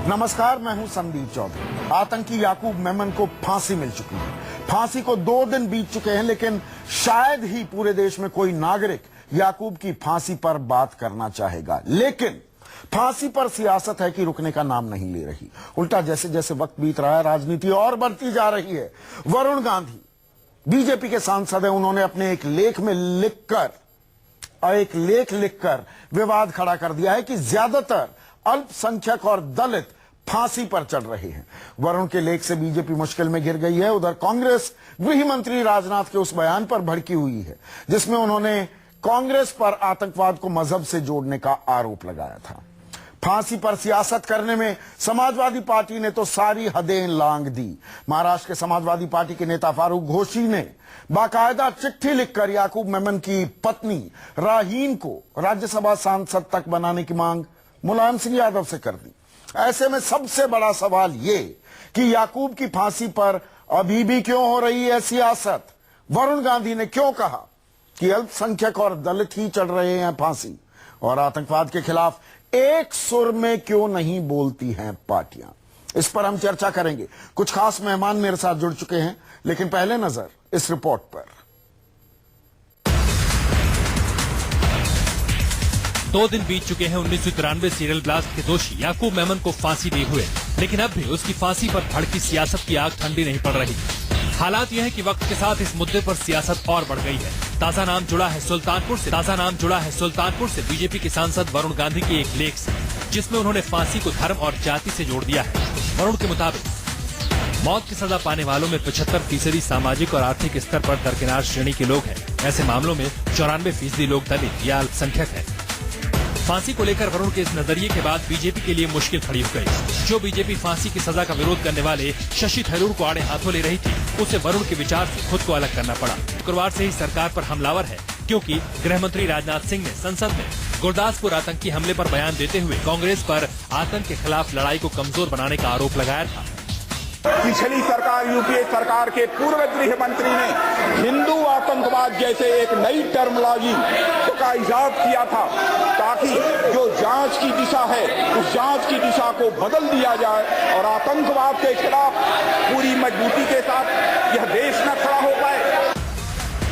नमस्कार, मैं हूं संदीप चौधरी। आतंकी याकूब मेमन को फांसी मिल चुकी है। फांसी को 2 दिन बीत चुके हैं, लेकिन शायद ही पूरे देश में कोई नागरिक याकूब की फांसी पर बात करना चाहेगा। लेकिन फांसी पर सियासत है कि रुकने का नाम नहीं ले रही। उल्टा जैसे जैसे वक्त बीत रहा है, राजनीति और बढ़ती जा रही है। वरुण गांधी बीजेपी के सांसद हैं। उन्होंने अपने एक लेख लिखकर विवाद खड़ा कर दिया है कि ज्यादातर अल्पसंख्यक और दलित फांसी पर चढ़ रहे हैं। वरुण के लेख से बीजेपी मुश्किल में गिर गई है। उधर कांग्रेस गृह मंत्री राजनाथ के उस बयान पर भड़की हुई है जिसमें उन्होंने कांग्रेस पर आतंकवाद को मजहब से जोड़ने का आरोप लगाया था। फांसी पर सियासत करने में समाजवादी पार्टी ने तो सारी हदें लांघ दी। महाराष्ट्र के समाजवादी पार्टी के नेता फारूक घोसी ने बाकायदा चिट्ठी लिखकर याकूब मेमन की पत्नी राहीन को राज्यसभा सांसद तक बनाने की मांग मुलायम सिंह यादव से कर दी। ऐसे में सबसे बड़ा सवाल ये कि याकूब की फांसी पर अभी भी क्यों हो रही है सियासत। वरुण गांधी ने क्यों कहा कि अल्पसंख्यक और दलित ही चढ़ रहे हैं फांसी, और आतंकवाद के खिलाफ एक सुर में क्यों नहीं बोलती हैं पार्टियां। इस पर हम चर्चा करेंगे। कुछ खास मेहमान मेरे साथ जुड़ चुके हैं, लेकिन पहले नजर इस रिपोर्ट पर। 2 दिन बीत चुके हैं 1993 सीरियल ब्लास्ट के दोषी याकूब मेमन को फांसी दिए हुए, लेकिन अब भी उसकी फांसी पर भड़की सियासत की आग ठंडी नहीं पड़ रही। हालात यह है कि वक्त के साथ इस मुद्दे पर सियासत और बढ़ गई है। ताजा नाम जुड़ा है सुल्तानपुर से बीजेपी के सांसद वरुण गांधी के एक लेख से, जिसमें उन्होंने फांसी को धर्म और जाति से जोड़ दिया है। वरुण के मुताबिक मौत की सजा पाने वालों में 75% सामाजिक और आर्थिक स्तर पर दरकिनार श्रेणी के लोग हैं। ऐसे मामलों में 94% लोग दलित या अल्पसंख्यक हैं। फांसी को लेकर वरुण के इस नजरिए के बाद बीजेपी के लिए मुश्किल खड़ी हो गई। जो बीजेपी फांसी की सजा का विरोध करने वाले शशि थरूर को आड़े हाथों ले रही थी, उसे वरुण के विचार से खुद को अलग करना पड़ा। शुक्रवार से ही सरकार पर हमलावर है, क्योंकि गृह मंत्री राजनाथ सिंह ने संसद में गुरदासपुर आतंकी हमले पर बयान देते हुए कांग्रेस पर आतंक के खिलाफ लड़ाई को कमजोर बनाने का आरोप लगाया था। पिछली सरकार, यूपीए सरकार के पूर्व गृह मंत्री ने हिंदू आतंकवाद जैसे एक नई टर्मिनोलॉजी का इजाद किया था, ताकि जो जांच की दिशा है उस जांच की दिशा को बदल दिया जाए और आतंकवाद के खिलाफ पूरी मजबूती के साथ यह देश न खड़ा हो पाए।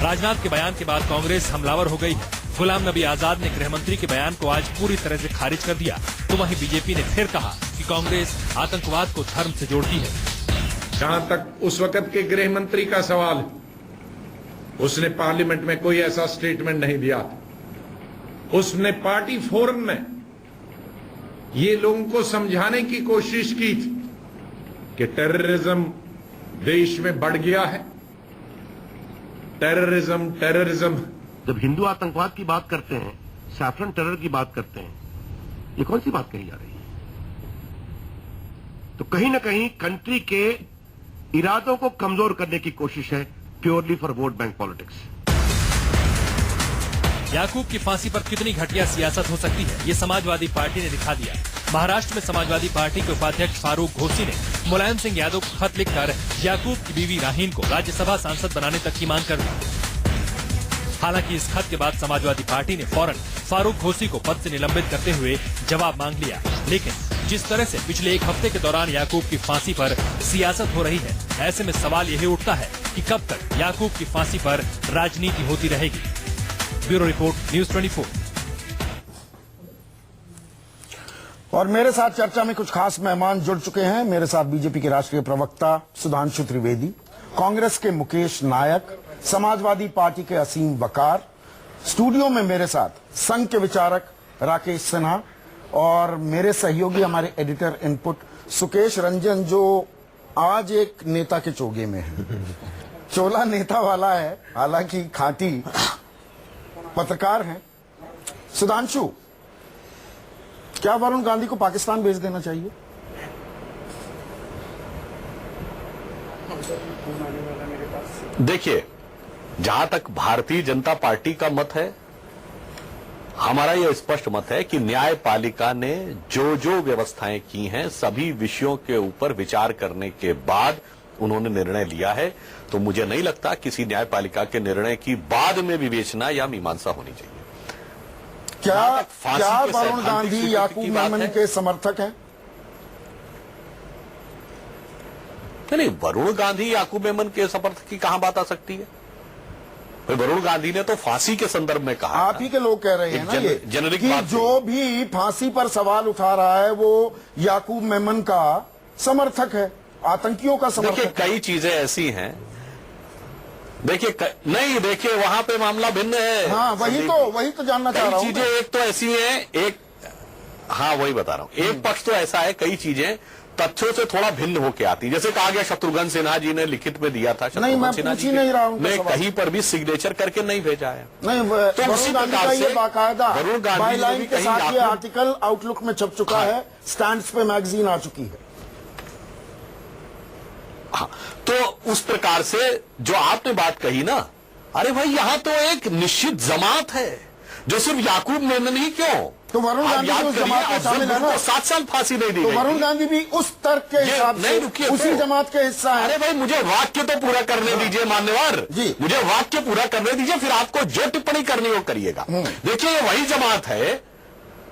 राजनाथ के बयान के बाद कांग्रेस हमलावर हो गई है। गुलाम नबी आजाद ने गृह मंत्री के बयान को आज पूरी तरह से खारिज कर दिया, तो वहीं बीजेपी ने फिर कहा कि कांग्रेस आतंकवाद को धर्म से जोड़ती है। जहां तक उस वक्त के गृह मंत्री का सवाल, उसने पार्लियामेंट में कोई ऐसा स्टेटमेंट नहीं दिया था। उसने पार्टी फोरम में ये लोगों को समझाने की कोशिश की थी कि टेररिज्म देश में बढ़ गया है। टेररिज्म जब हिंदू आतंकवाद की बात करते हैं, सैफरन टेरर की बात करते हैं, ये कौन सी बात कही जा रही है? तो कहीं ना कहीं कंट्री के इरादों को कमजोर करने की कोशिश है, purely for vote bank politics. Yakub की फांसी पर कितनी घटिया सियासत हो सकती है, ये समाजवादी पार्टी ने दिखा दिया। महाराष्ट्र में समाजवादी पार्टी के उपाध्यक्ष फारूक घोसी ने मुलायम सिंह यादव को खत लिखकर याकूब की बीवी राहीन को राज्यसभा सांसद बनाने तक की मांग कर दी। हालांकि इस खत के बाद समाजवादी पार्टी ने फौरन फारूक घोसी को पद से निलंबित करते हुए जवाब मांग लिया। लेकिन जिस तरह से पिछले 1 हफ्ते के दौरान याकूब की फांसी पर सियासत हो रही है, ऐसे में सवाल यही उठता है कि कब तक याकूब की फांसी पर राजनीति होती रहेगी। Bureau report, news 24। और मेरे साथ चर्चा में कुछ खास मेहमान जुड़ चुके हैं। मेरे साथ बीजेपी के राष्ट्रीय प्रवक्ता सुधांशु त्रिवेदी, कांग्रेस के मुकेश नायक, समाजवादी पार्टी के असीम वकार, स्टूडियो में मेरे साथ संघ के विचारक राकेश सिन्हा, और मेरे सहयोगी हमारे एडिटर इनपुट सुकेश रंजन, जो आज एक नेता के चोगे में है। चोला नेता वाला है, हालांकि खाटी पत्रकार हैं। सुधांशु, क्या वरुण गांधी को पाकिस्तान भेज देना चाहिए? देखिए, जहां तक भारतीय जनता पार्टी का मत है, हमारा यह स्पष्ट मत है कि न्यायपालिका ने जो जो व्यवस्थाएं की हैं, सभी विषयों के ऊपर विचार करने के बाद उन्होंने निर्णय लिया है। तो मुझे नहीं लगता किसी न्यायपालिका के निर्णय की बाद में विवेचना या मीमांसा होनी चाहिए। क्या वरुण गांधी याकूब मेमन के समर्थक हैं? नहीं, वरुण गांधी याकूब मेमन के समर्थक की कहां बात आ सकती है? वरुण गांधी ने तो फांसी के संदर्भ में कहा। आप ही के लोग कह रहे हैं ना ये जेनेरिक कि बात जो भी फांसी पर सवाल उठा रहा है वो याकूब मेमन का समर्थक है, आतंकियों का समर्थक। देखिए, कई चीजें ऐसी हैं, देखिए नहीं, देखिए वहां पे मामला भिन्न है। हाँ, वही तो जानना चाह रहा हूं। चीजें एक तो ऐसी हैं, एक, हाँ वही बता रहा हूं, एक पक्ष तो ऐसा है, कई चीजें तथ्यों से थोड़ा भिन्न होकर आती, जैसे कहा गया शत्रुघ्न सिन्हा जी ने लिखित में दिया था। नहीं, मैं पूछ ही नहीं रहा हूं, मैं कहीं पर भी सिग्नेचर करके नहीं भेजा है। नहीं, तो उसी प्रकार से बाकायदा वरुण गांधी के साथ ये आर्टिकल आउटलुक में छप चुका है, स्टैंड्स पे मैगजीन आ चुकी है। हाँ, तो उस प्रकार से जो आपने बात कही ना, अरे भाई यहां तो एक निश्चित जमात है जो सिर्फ याकूब मेमन ही क्यों, तो वरुण गांधी भी उस जमात में शामिल है ना। 7 साल फांसी नहीं दी तो गई। वरुण गांधी भी उस तर्क के हिसाब से उसी जमात के हिस्सा है। अरे भाई मुझे वाक्य तो पूरा करने दीजिए मान्यवर जी, मुझे वाक्य पूरा करने दीजिए, फिर आपको जो टिप्पणी करनी हो करिएगा। देखिए, ये वही जमात है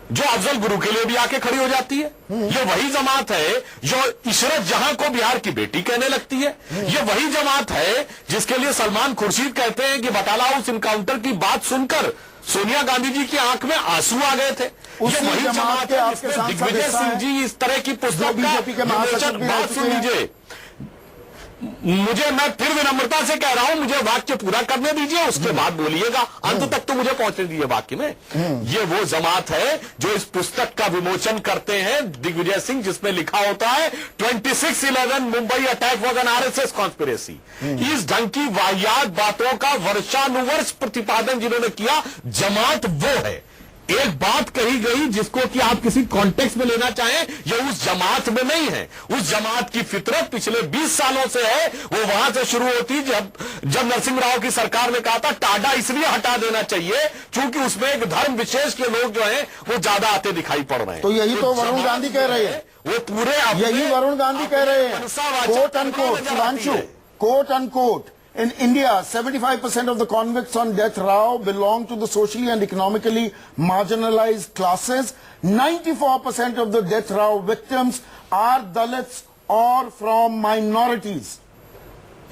जो अफजल गुरु के लिए भी आके खड़ी हो जाती है। ये वही जमात है जो इशरत जहां को बिहार की बेटी कहने लगती है। ये वही जमात है जिसके लिए सलमान खुर्शीद कहते हैं कि बटाला हाउस इनकाउंटर की बात सुनकर सोनिया गांधी जी की आंख में आंसू आ गए थे। ये वही जमात है जिसमें दिग्विजय सिंह जी इस तरह की पुस्तक बीजेपी के महासचिव भी बात सुन लीजिए। मुझे, मैं फिर विनम्रता से कह रहा हूं, मुझे वाक्य पूरा करने दीजिए, उसके बाद बोलिएगा, अंत तक तो मुझे पहुंचने दीजिए वाक्य में। ये वो जमात है जो इस पुस्तक का विमोचन करते हैं दिग्विजय सिंह, जिसमें लिखा होता है 26/11 Mumbai attack was an RSS conspiracy. इस ढंग की वाहियात बातों का वर्षानुवर्ष प्रतिपादन जिन्होंने किया, जमात वो है। एक बात कही गई जिसको कि आप किसी कॉन्टेक्स्ट में लेना चाहें, यह उस जमात में नहीं है। उस जमात की फितरत पिछले 20 सालों से है। वो वहां से शुरू होती जब नरसिंह राव की सरकार ने कहा था टाडा इसलिए हटा देना चाहिए क्योंकि उसमें एक धर्म विशेष के लोग जो हैं वो ज्यादा आते दिखाई पड़ रहे हैं। तो यही तो वरुण गांधी कह रहे हैं, वो पूरे यही वरुण गांधी कह रहे हैं, quote unquote, Sudhanshu, quote unquote, in India, 75% of the convicts on death row belong to the socially and economically marginalized classes. 94% of the death row victims are Dalits or from minorities.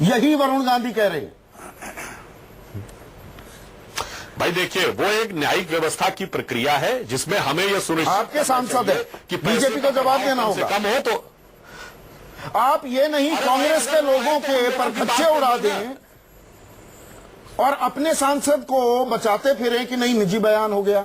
यही वरुण गांधी कह रहे हैं। भाई देखिए, वो एक न्यायिक व्यवस्था की प्रक्रिया है जिसमें हमें यह सुनिश्चित, आपके सांसद है कि बीजेपी को जवाब देना होगा। कम हो तो आप ये नहीं कांग्रेस के लोगों के परखच्चे उड़ा दें और अपने सांसद को बचाते फिरें कि नहीं निजी बयान हो गया।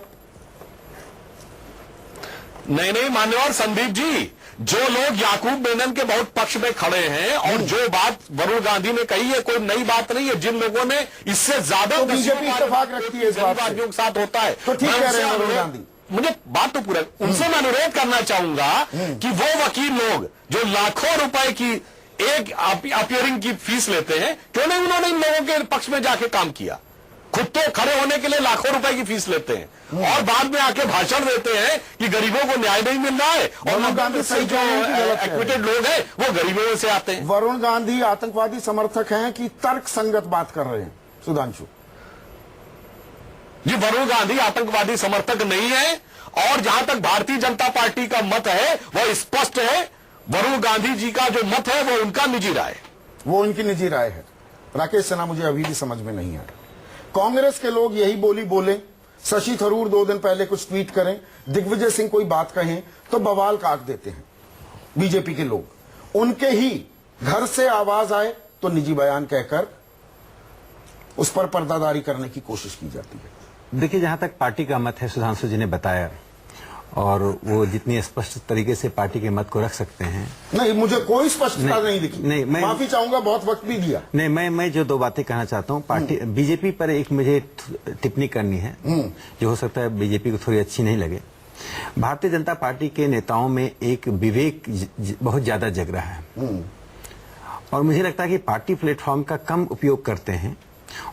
नहीं मान्यवर संदीप जी, जो लोग याकूब मेनन के बहुत पक्ष में खड़े हैं और जो बात वरुण गांधी ने कही है कोई नई बात नहीं है। जिन लोगों ने इससे ज्यादा तो बीजेपी इत्तेफाक रखती है इस बात से, के साथ होता है, तो ठीक कह रहे हैं वरुण गांधी। मुझे बात तो पूरा, उनसे मैं अनुरोध करना चाहूंगा कि वो वकील लोग जो लाखों रुपए की एक अपियरिंग की फीस लेते हैं, क्यों नहीं उन्होंने इन लोगों के पक्ष में जाके काम किया। खुद तो खड़े होने के लिए लाखों रुपए की फीस लेते हैं और बाद में आके भाषण देते हैं कि गरीबों को न्याय नहीं मिल रहा है और वरुण गांधी सही जो एक्विटेड लोग हैं वो गरीबों से आते हैं। वरुण गांधी आतंकवादी समर्थक हैं कि तर्क संगत बात कर रहे हैं सुधांशु? जी, वरुण गांधी आतंकवादी समर्थक नहीं है और जहां तक भारतीय जनता पार्टी का मत है वह स्पष्ट है। वरुण गांधी जी का जो मत है वो उनका निजी राय है, वो उनकी निजी राय है। राकेश सिन्हा, मुझे अभी भी समझ में नहीं आ रहा, कांग्रेस के लोग यही बोली बोले, शशि थरूर 2 दिन पहले कुछ ट्वीट करें, दिग्विजय सिंह कोई बात कहें तो बवाल काट देते हैं बीजेपी के लोग। उनके ही घर से आवाज आए तो निजी बयान कहकर उस पर पर्दादारी करने की कोशिश की जाती है। देखिए, जहां तक पार्टी का मत है, सुधांशु जी ने बताया और वो जितनी स्पष्ट तरीके से पार्टी के मत को रख सकते हैं। नहीं, मुझे कोई स्पष्टता नहीं दिखी। नहीं, मैं माफी चाहूंगा, बहुत वक्त भी दिया। नहीं, मैं जो 2 बातें कहना चाहता हूँ, पार्टी बीजेपी पर एक मुझे टिप्पणी करनी है जो हो सकता है बीजेपी को थोड़ी अच्छी नहीं लगे। भारतीय जनता पार्टी के नेताओं में एक विवेक बहुत ज्यादा जग रहा है और मुझे लगता है कि पार्टी प्लेटफॉर्म का कम उपयोग करते हैं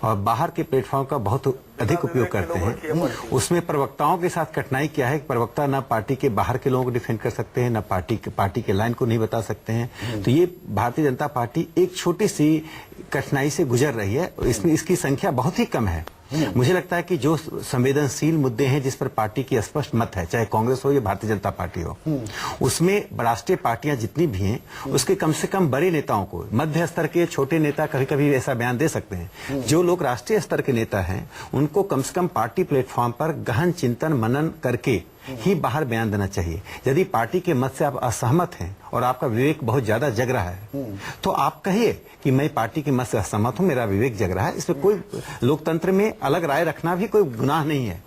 और बाहर के प्लेटफॉर्म का बहुत अधिक उपयोग करते हैं। उसमें प्रवक्ताओं के साथ कठिनाई क्या है कि प्रवक्ता ना पार्टी के बाहर के लोगों को डिफेंड कर सकते हैं, ना पार्टी के लाइन को नहीं बता सकते हैं। तो ये भारतीय जनता पार्टी एक छोटी सी कठिनाई से गुजर रही है। इसमें इसकी संख्या बहुत ही कम है। मुझे लगता है कि जो संवेदनशील मुद्दे हैं जिस पर पार्टी की स्पष्ट मत है, चाहे कांग्रेस हो या भारतीय जनता पार्टी हो, उसमें राष्ट्रीय पार्टियां जितनी भी हैं उसके कम से कम बड़े नेताओं को, मध्य स्तर के छोटे नेता कभी कभी ऐसा बयान दे सकते हैं, जो लोग राष्ट्रीय स्तर के नेता हैं उनको कम से कम पार्टी प्लेटफॉर्म पर गहन चिंतन मनन करके ही बाहर बयान देना चाहिए। यदि पार्टी के मत से आप असहमत हैं और आपका विवेक बहुत ज्यादा जग रहा है तो आप कहिए कि मैं पार्टी के मत से असहमत हूं, मेरा विवेक जग रहा है। इसमें कोई लोकतंत्र में अलग राय रखना भी कोई गुनाह नहीं है।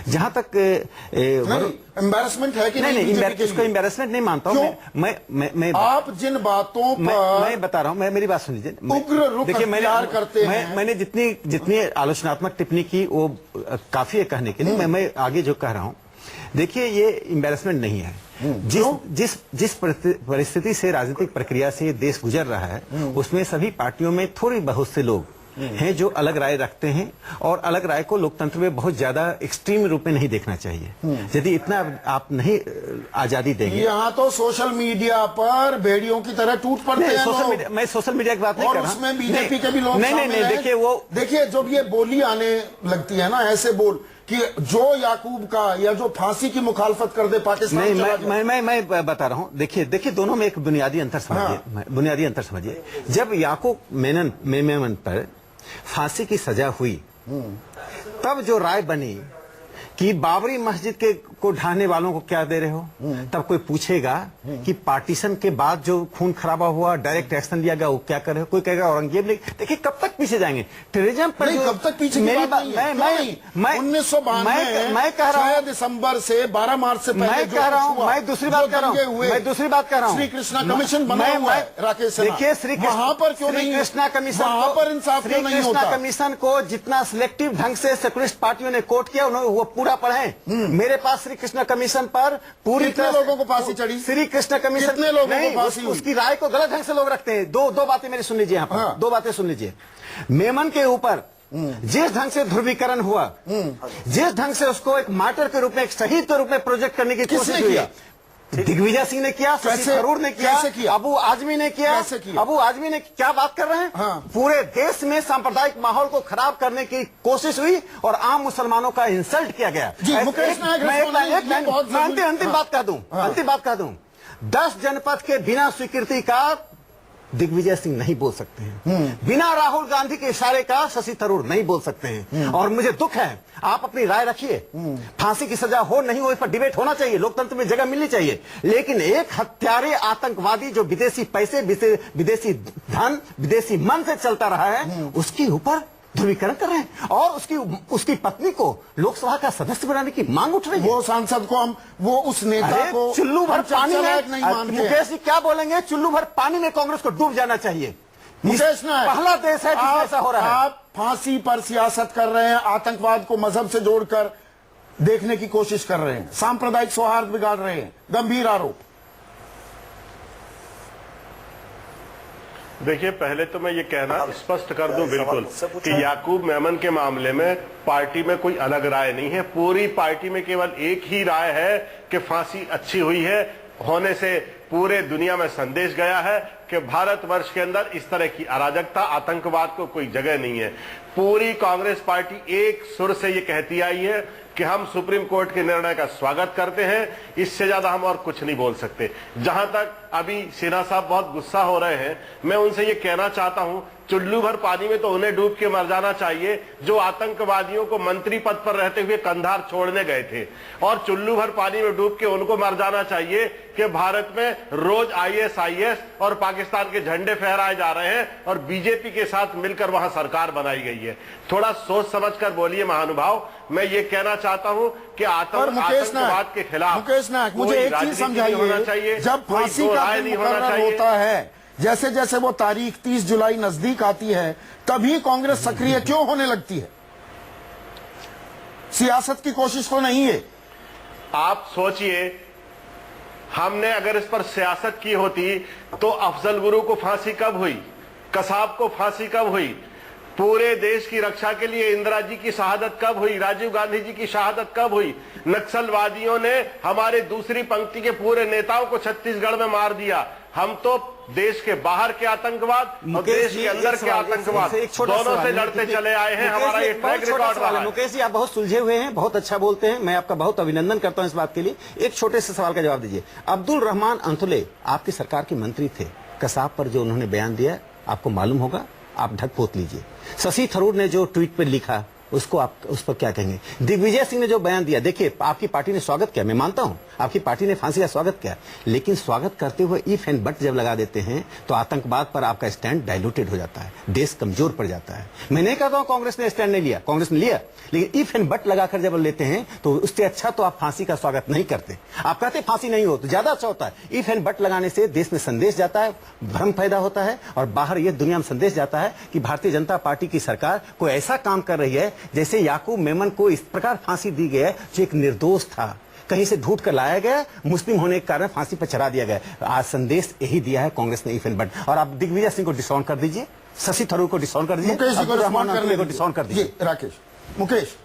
जहां तक एम्बैरेसमेंट है कि नहीं, इसको एम्बैरेसमेंट नहीं मानता हूं मैं आप जिन बातों पर मैं बता रहा हूं, मेरी बात सुन लीजिए। उग्र रुख अख्तियार करते हैं। मैंने जितनी आलोचनात्मक टिप्पणी की वो काफी है कहने के लिए। मैं आगे जो कह रहा हूं, देखिए ये एम्बैरेसमेंट नहीं है। जिस परिस्थिति से राजनीतिक प्रक्रिया से देश गुजर रहा है उसमें सभी पार्टियों में थोड़ी बहुत से लोग हैं जो अलग राय रखते हैं और अलग राय को लोकतंत्र में बहुत ज्यादा एक्सट्रीम रूप में नहीं देखना चाहिए। यदि इतना आप नहीं आजादी देंगे। यहाँ तो सोशल मीडिया पर भेड़ियों की तरह टूट पड़ते हैं लोग। मैं सोशल मीडिया की बात नहीं कर रहा। उसमें बीजेपी के भी लोग नहीं, देखिए जब ये बोली आने लगती है ना, ऐसे बोल कि जो याकूब का या जो फांसी की मुखालफत कर दे पाकिस्तान। नहीं, मैं बता रहा हूं। देखिए दोनों में एक बुनियादी अंतर समझिए। बुनियादी अंतर समझिए। जब याकूब मेमन पर फांसी की सजा हुई तब जो राय बनी कि बाबरी मस्जिद को ढाने वालों को क्या दे रहे हो, तब कोई पूछेगा कि पार्टीशन के बाद जो खून खराबा हुआ, डायरेक्ट एक्शन लिया गया, वो क्या कर रहे हो। कोई कहेगा औरंगजेब ने। देखिए कब तक पीछे जाएंगे टेररिज्म पर। कब तक पीछे? मेरी बात मैं 1992 मैं कह रहा हूं दिसंबर से 12 मार्च से पहले मैं कह रहा हूं। मैं दूसरी बात कह रहा हूं। श्री कृष्णा कमीशन बना हुआ है राकेश सिन्हा। देखिए श्री कृष्णा कमीशन, वहां पर इंसाफ क्यों नहीं होता? कमीशन को जितना सिलेक्टिव ढंग से सेकुलरिस्ट पार्टियों ने कोर्ट किया उन्होंने वो पूरा पढ़े। मेरे पास श्री कृष्ण कमीशन पर पूरी तरह लोगों को फांसी चढ़ी। श्री कृष्ण कमीशन कितने लोगों को फांसी? उसकी राय को गलत ढंग से लोग रखते हैं। दो बातें मेरी सुन लीजिए यहाँ पर। दो बातें सुन लीजिए। मेमन के ऊपर जिस ढंग से ध्रुवीकरण हुआ, जिस ढंग से उसको एक मार्टर के रूप में, एक शहीद के रूप में प्रोजेक्ट करने की कोशिश हुई, दिग्विजय सिंह ने किया, शशि थरूर ने किया, अबू आजमी ने किया। अबू आजमी ने क्या बात कर रहे हैं? पूरे देश में सांप्रदायिक माहौल को खराब करने की कोशिश हुई और आम मुसलमानों का इंसल्ट किया गया। अंतिम बात कह दूं। 10 जनपद के बिना स्वीकृति का दिग्विजय सिंह नहीं बोल सकते हैं। बिना राहुल गांधी के इशारे का शशि थरूर नहीं बोल सकते हैं। और मुझे दुख है, आप अपनी राय रखिए। फांसी की सजा हो नहीं हो इस पर डिबेट होना चाहिए, लोकतंत्र में जगह मिलनी चाहिए। लेकिन एक हत्यारे आतंकवादी जो विदेशी पैसे, विदेशी धन, विदेशी मन से चलता रहा है, उसके ऊपर ध्रुवीकरण कर रहे हैं और उसकी पत्नी को लोकसभा का सदस्य बनाने की मांग उठ रही है। वो सांसद को वो उस नेता को चुल्लू भर पानी में नहीं मानते। मुकेश जी क्या बोलेंगे? चुल्लू भर पानी में कांग्रेस को डूब जाना चाहिए। मुकेश नायक, पहला देश है जिसमें ऐसा हो रहा है। आप फांसी पर सियासत कर रहे हैं, आतंकवाद को मजहब से जोड़कर देखने की कोशिश कर रहे हैं, सांप्रदायिक सौहार्द बिगाड़ रहे हैं। गंभीर आरोप। देखिए, पहले तो मैं ये कहना स्पष्ट कर दूं बिल्कुल कि याकूब मेमन के मामले में पार्टी में कोई अलग राय नहीं है। पूरी पार्टी में केवल एक ही राय है कि फांसी अच्छी हुई है। होने से पूरे दुनिया में संदेश गया है कि भारतवर्ष के अंदर इस तरह की अराजकता, आतंकवाद को कोई जगह नहीं है। पूरी कांग्रेस पार्टी एक सुर से ये कहती आई है कि हम सुप्रीम कोर्ट के निर्णय का स्वागत करते हैं। इससे ज्यादा हम और कुछ नहीं बोल सकते। जहां तक अभी सिन्हा साहब बहुत गुस्सा हो रहे हैं, मैं उनसे ये कहना चाहता हूं, चुल्लू भर पानी में तो उन्हें डूब के मर जाना चाहिए जो आतंकवादियों को मंत्री पद पर रहते हुए कंधार छोड़ने गए थे, और चुल्लू भर पानी में डूब के उनको मर जाना चाहिए कि भारत में रोज ISIS और पाकिस्तान के झंडे फहराए जा रहे हैं और बीजेपी के साथ मिलकर वहां सरकार बनाई गई है। थोड़ा सोच समझकर बोलिए महानुभाव। मैं ये कहना चाहता हूं कि आतंकवाद के खिलाफ मुकेश नायक, मुझे एक चीज समझाइए। जब फांसी का दिन मुकर्रर होता है, जैसे जैसे वो तारीख 30 जुलाई नजदीक आती है, तभी कांग्रेस सक्रिय क्यों होने लगती है? सियासत की कोशिश तो नहीं है। आप सोचिए, हमने अगर इस पर सियासत की होती तो अफजल गुरु को फांसी कब हुई, कसाब को फांसी कब हुई, पूरे देश की रक्षा के लिए इंदिरा जी की शहादत कब हुई, राजीव गांधी जी की शहादत कब हुई। नक्सलवादियों ने हमारे दूसरी पंक्ति के पूरे नेताओं को छत्तीसगढ़ में मार दिया। हम तो देश के बाहर के आतंकवाद और मुकेश देश जी, के अंदर एक के सवाल, आतंकवाद एक छोटा दोनों सवाल से है, लड़ते क्योंकि चले आए हैं। मुकेश हमारा जी, ये बहुत ट्रैक छोटा रिकॉर्ड सवाल रहा है। है। मुकेश जी, आप बहुत सुलझे हुए हैं, बहुत अच्छा बोलते हैं, मैं आपका बहुत अभिनंदन करता हूं इस बात के लिए। एक छोटे से सवाल का जवाब दीजिए। अब्दुल रहमान अंतुले आपकी सरकार के मंत्री थे, कसाब पर जो उन्होंने बयान दिया आपको मालूम होगा, आप ढक पोत लीजिए। शशि थरूर ने जो ट्वीट पर लिखा उसको आप उस पर क्या कहेंगे? दिग्विजय सिंह ने जो बयान दिया, देखिए आपकी पार्टी ने स्वागत किया, मैं मानता हूं आपकी पार्टी ने फांसी का स्वागत किया, लेकिन स्वागत करते हुए इफ एंड बट जब लगा देते हैं तो आतंकवाद पर आपका स्टैंड डाइल्यूटेड हो जाता है, देश कमजोर पड़ जाता है। मैं नहीं कहता हूं कांग्रेस ने स्टैंड नहीं लिया, कांग्रेस ने लिया, लेकिन इफ एंड बट लगाकर जब लेते हैं तो उससे अच्छा तो आप फांसी का स्वागत नहीं करते। आप कहते फांसी नहीं हो तो ज्यादा अच्छा होता है। इफ एंड बट लगाने से देश में संदेश जाता है, भ्रम पैदा होता है और बाहर ये दुनिया में संदेश जाता है कि भारतीय जनता पार्टी की सरकार कोई ऐसा काम कर रही है जैसे याकूब मेमन को इस प्रकार फांसी दी गई है जो एक निर्दोष था, कहीं से ढूंढ कर लाया गया, मुस्लिम होने के कारण फांसी पर चढ़ा दिया गया। आज संदेश यही दिया है कांग्रेस ने इफ एंड बट। और आप दिग्विजय सिंह को डिसऑन कर दीजिए, शशि थरूर को डिसऑन कर दीजिए, मुकेश जी को अब्दुल रहमान डिसऑन अंतुले को डिसऑन कर दीजिए। राकेश, मुकेश।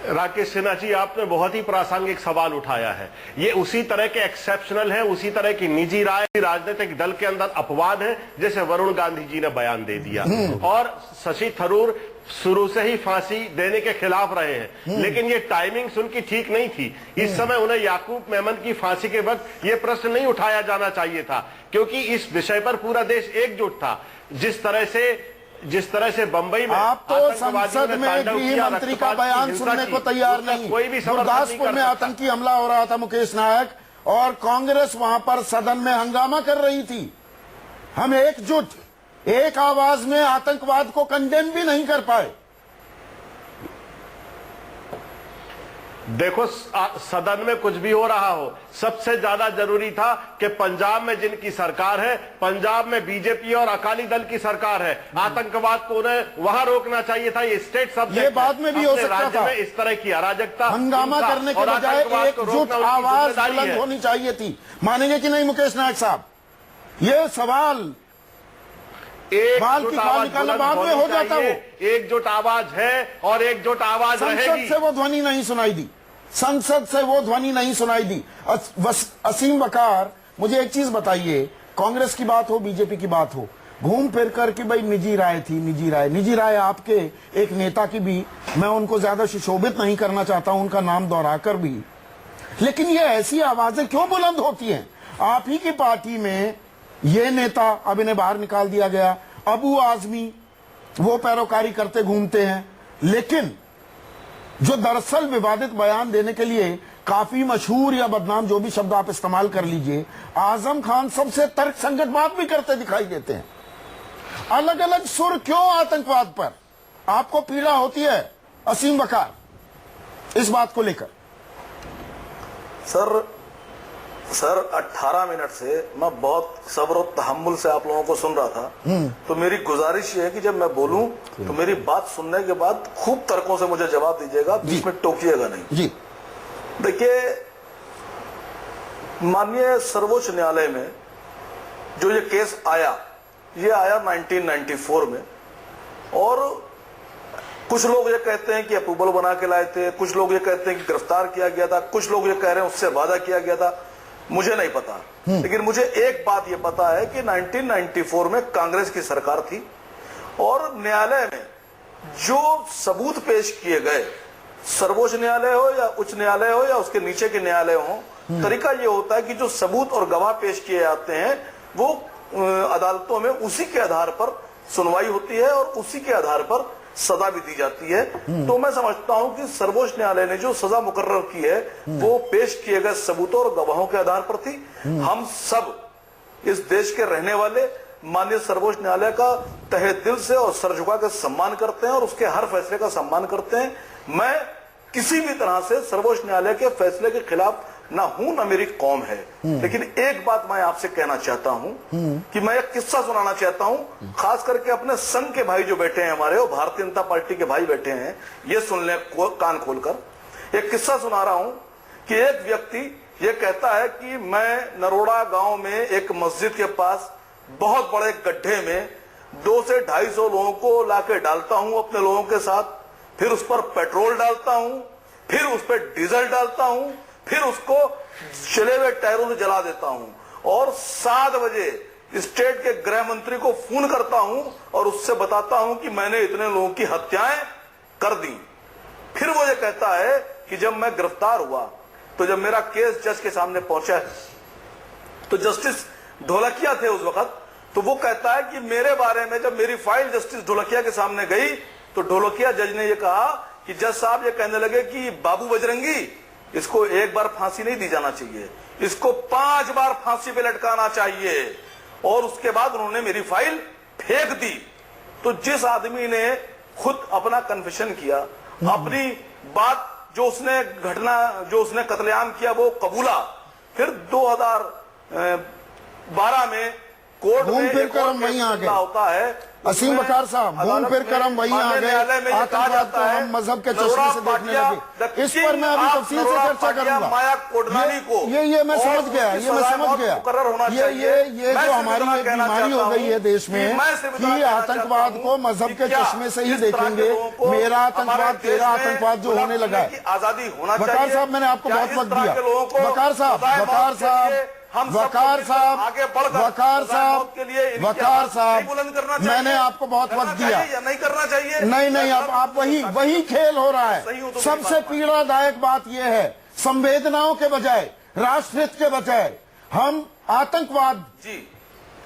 राकेश सिन्हा जी, आपने बहुत ही प्रासंगिक सवाल उठाया है। ये उसी तरह के एक्सेप्शनल है, उसी तरह की निजी राय राजनीतिक दल के अंदर अपवाद है, जैसे वरुण गांधी जी ने बयान दे दिया। और शशि थरूर शुरू से ही फांसी देने के खिलाफ रहे हैं, लेकिन ये टाइमिंग उनकी ठीक नहीं थी। इस समय उन्हें याकूब मेमन की फांसी के वक्त ये प्रश्न नहीं उठाया जाना चाहिए था, क्योंकि इस विषय पर पूरा देश एकजुट था। जिस तरह से बंबई में आप तो संसद में गृह मंत्री का बयान सुनने को तैयार नहीं। कोई भी गुरदासपुर में आतंकी हमला हो रहा था मुकेश नायक, और कांग्रेस वहां पर सदन में हंगामा कर रही थी। हम एकजुट एक आवाज में आतंकवाद को कंडेम भी नहीं कर पाए। देखो, सदन में कुछ भी हो रहा हो, सबसे ज्यादा जरूरी था कि पंजाब में जिनकी सरकार है, पंजाब में बीजेपी और अकाली दल की सरकार है, आतंकवाद को उन्हें वहां रोकना चाहिए था। ये स्टेट सब्जेक्ट, ये बाद में भी हो सकता था। में इस तरह की अराजकता, हंगामा करने के बजाय एकजुट आवाज बुलंद होनी चाहिए थी। मानेंगे कि नहीं मुकेश नायक साहब? ये सवाल एकजुट आवाज निकालना बाद में हो जाता। वो एकजुट आवाज है और एकजुट आवाज रहेगी। संसद से वो ध्वनि नहीं सुनाई दी, संसद से वो ध्वनि नहीं सुनाई दी। असीम वकार, मुझे एक चीज बताइए, कांग्रेस की बात हो, बीजेपी की बात हो, घूम फिर कर कि भाई निजी राय थी, निजी राय आपके एक नेता की भी, मैं उनको ज्यादा सुशोभित नहीं करना चाहता हूं उनका नाम दोहराकर भी, लेकिन ये ऐसी आवाजें क्यों बुलंद होती हैं? आप ही की पार्टी में ये नेता, अब इन्हें बाहर निकाल दिया गया, अबू आजमी वो पैरोकारी करते घूमते हैं, लेकिन जो दरअसल विवादित बयान देने के लिए काफी मशहूर या बदनाम, जो भी शब्द आप इस्तेमाल कर लीजिए, आजम खान सबसे तर्कसंगत बात भी करते दिखाई देते हैं। अलग अलग सुर क्यों आतंकवाद पर? आपको पीड़ा होती है असीम वकार इस बात को लेकर? सर 18 मिनट से मैं बहुत सब्र और तहम्मुल से आप लोगों को सुन रहा था। तो मेरी गुजारिश ये है कि जब मैं बोलूं तो मेरी बात सुनने के बाद खूब तर्कों से मुझे जवाब दीजिएगा, बीच में टोकिएगा नहीं जी। देखिए, माननीय सर्वोच्च न्यायालय में जो ये केस आया, ये आया 1994 में, और कुछ लोग ये कहते हैं कि अप्रूवल बना के लाए थे, कुछ लोग ये कहते हैं कि गिरफ्तार किया गया था, कुछ लोग ये कह रहे हैं उससे वादा किया गया था, मुझे नहीं पता। लेकिन मुझे एक बात ये पता है कि 1994 में कांग्रेस की सरकार थी, और न्यायालय में जो सबूत पेश किए गए, सर्वोच्च न्यायालय हो या उच्च न्यायालय हो या उसके नीचे के न्यायालय हो, तरीका ये होता है कि जो सबूत और गवाह पेश किए जाते हैं वो अदालतों में उसी के आधार पर सुनवाई होती है और उसी के आधार पर सजा भी दी जाती है। तो मैं समझता हूं कि सर्वोच्च न्यायालय ने जो सजा मुकर्रर की है वो पेश किए गए सबूतों और गवाहों के आधार पर थी। हम सब इस देश के रहने वाले माननीय सर्वोच्च न्यायालय का तहे दिल से और सर झुका के सम्मान करते हैं और उसके हर फैसले का सम्मान करते हैं। मैं किसी भी तरह से सर्वोच्च न्यायालय के फैसले के खिलाफ ना हूं, ना मेरी कौम है। लेकिन एक बात मैं आपसे कहना चाहता हूं कि मैं एक किस्सा सुनाना चाहता हूं, खास करके अपने संघ के भाई जो बैठे हैं हमारे, और भारतीय जनता पार्टी के भाई बैठे हैं, ये सुन ले कान खोलकर। एक किस्सा सुना रहा हूं कि एक व्यक्ति ये कहता है कि मैं नरोड़ा गांव में एक मस्जिद के पास बहुत बड़े गड्ढे में 200 से 250 लोगों को लाके डालता हूं अपने लोगों के साथ, फिर उस पर पेट्रोल डालता हूं, फिर उस पर डीजल डालता हूं, फिर उसको चले हुए टायरों से जला देता हूं और 7 बजे स्टेट के गृह मंत्री को फोन करता हूं और उससे बताता हूं कि मैंने इतने लोगों की हत्याएं कर दी। फिर वो ये कहता है कि जब मैं गिरफ्तार हुआ तो जब मेरा केस जज के सामने पहुंचा तो जस्टिस ढोलकिया थे उस वक्त, तो वो कहता है कि मेरे बारे में जब मेरी फाइल जस्टिस ढोलकिया के सामने गई तो ढोलकिया जज ने यह कहा कि जज साहब ये कहने लगे कि बाबू बजरंगी, इसको एक बार फांसी नहीं दी जाना चाहिए, इसको 5 बार फांसी पे लटकाना चाहिए। और उसके बाद उन्होंने मेरी फाइल फेंक दी। तो जिस आदमी ने खुद अपना कन्फेशन किया, अपनी बात जो उसने घटना जो उसने कत्लेआम किया वो कबूला, फिर 2012 में कोर्ट में फिर कर हम वहीं आ गए होता है। असीम वकार साहब, घूम फिर कर हम वहीं आ गए। आतंकवाद को हम मजहब के चश्मे से देखने लगे। इस पर मैं अभी तफसील से चर्चा करूंगा। माया कोडनानी को ये मैं समझ गया, ये मैं समझ गया। ये जो हमारी एक बीमारी हो गई है देश में कि आतंकवाद को मजहब के चश्मे से ही देखेंगे। मेरा आतंकवाद, तेरा आतंकवाद जो होने लगा है। आजादी होना चाहिए। वकार साहब, मैंने आपको बहुत वक्त दिया। वकार साहब, मैंने आपको बहुत वक्त दिया। नहीं करना चाहिए। नहीं, आप वही खेल हो रहा है। सबसे पीड़ादायक बात यह है, संवेदनाओं के बजाय, राष्ट्रहित के बजाय हम आतंकवाद